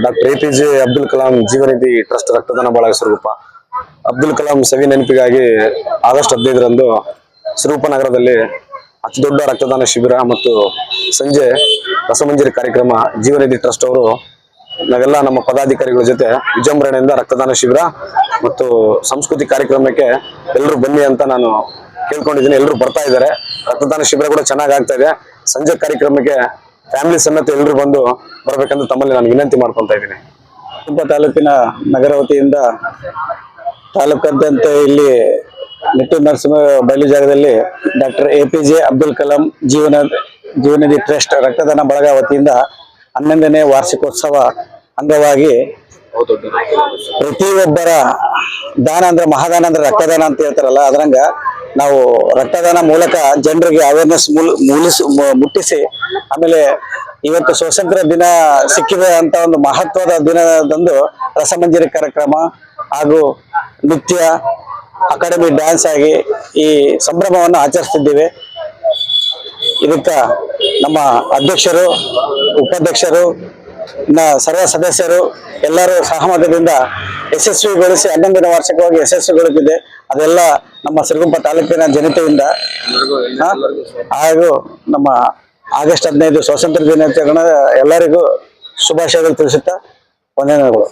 Doctor APJ Abdul Kalam Jeevanidhi trust ರಕ್ತದಾನ ಬಳಗ ಸ್ವರೂಪ ಅಬ್ದುಲ್ ಕಲಾಂ ಸವಿ ನೆನಪಿಗಾಗಿ ಆಗಸ್ಟ್ 15ರಂದು ಸ್ವರೂಪ ನಗರದಲ್ಲಿ ಅತಿ ದೊಡ್ಡ ರಕ್ತದಾನ ಶಿಬಿರ ಮತ್ತು ಸಂಜೆ ರಸಮಂಜರಿ ಕಾರ್ಯಕ್ರಮ ಜೀವನಿಧಿ ಟ್ರಸ್ಟ್ ಅವರು ನಾವೆಲ್ಲ ನಮ್ಮ ಪದಾಧಿಕಾರಿಗಳ ಜೊತೆ ವಿಜೃಂಭಣೆಯಿಂದ ರಕ್ತದಾನ ಶಿಬಿರ ಮತ್ತು ಸಂಸ್ಕೃತಿ ಕಾರ್ಯಕ್ರಮಕ್ಕೆ ಎಲ್ಲರೂ ಬನ್ನಿ ಅಂತ ನಾನು ಕೇಳ್ಕೊಂಡಿದ್ದೀನಿ. ಎಲ್ಲರೂ ಬರ್ತಾ ಇದ್ದಾರೆ. ರಕ್ತದಾನ ಶಿಬಿರ ಕೂಡ ಚೆನ್ನಾಗಿ ಆಗ್ತಾ ಇದೆ. ಸಂಜೆ ಕಾರ್ಯಕ್ರಮಕ್ಕೆ ಫ್ಯಾಮಿಲಿ ಸಮೇತ ಎಲ್ಲರೂ ಬಂದು ಬರ್ಬೇಕಂತ ತಮ್ಮಲ್ಲಿ ನಾನು ವಿನಂತಿ ಮಾಡ್ಕೊಳ್ತಾ ಇದ್ದೀನಿ. ತಾಲೂಕಿನ ನಗರ ವತಿಯಿಂದ ತಾಲೂಕಾದ್ಯಂತ ಇಲ್ಲಿ ನಿಟ್ಟೂರು ನರಸಿಂಹ ಬಯಲು ಜಾಗದಲ್ಲಿ doctor APJ Abdul Kalam Jeevanidhi trust ರಕ್ತದಾನ ಬಳಗ ವತಿಯಿಂದ 11ನೇ ವಾರ್ಷಿಕೋತ್ಸವ ಅಂಗವಾಗಿ ಪ್ರತಿಯೊಬ್ಬರ ದಾನ ಅಂದ್ರೆ ಮಹಾದಾನ ಅಂದ್ರೆ ರಕ್ತದಾನ ಅಂತ ಹೇಳ್ತಾರಲ್ಲ, ಅದರಂಗ ನಾವು ರಕ್ತದಾನ ಮೂಲಕ ಜನರಿಗೆ ಅವೇರ್ನೆಸ್ ಮುಟ್ಟಿಸಿ, ಆಮೇಲೆ ಇವತ್ತು ಸ್ವಾತಂತ್ರ್ಯ ದಿನ ಸಿಕ್ಕಿದೆ ಅಂತ ಒಂದು ಮಹತ್ವದ ದಿನದಂದು ರಸಮಂಜರಿ ಕಾರ್ಯಕ್ರಮ ಹಾಗೂ ನೃತ್ಯ ಅಕಾಡೆಮಿ ಡ್ಯಾನ್ಸ್ ಆಗಿ ಈ ಸಂಭ್ರಮವನ್ನು ಆಚರಿಸ್ತಿದ್ದೇವೆ. ಇದಕ್ಕ ನಮ್ಮ ಅಧ್ಯಕ್ಷರು, ಉಪಾಧ್ಯಕ್ಷರು, ಸರ್ವ ಸದಸ್ಯರು ಎಲ್ಲರೂ ಸಹಮತದಿಂದ ಯಶಸ್ವಿಗೊಳಿಸಿ 11ನೇ ವಾರ್ಷಿಕವಾಗಿ ಯಶಸ್ವಿಗೊಳಿಸಿದೆ. ಅದೆಲ್ಲ ನಮ್ಮ ಸಿರುಗುಂಪ ತಾಲೂಕಿನ ಜನತೆಯಿಂದ ಹಾಗೂ ನಮ್ಮ ಆಗಸ್ಟ್ 15 ಸ್ವಾತಂತ್ರ್ಯ ದಿನಾಚರಣೆ ಎಲ್ಲರಿಗೂ ಶುಭಾಶಯಗಳು ತಿಳಿಸುತ್ತಾ ವಂದನೆಗಳು.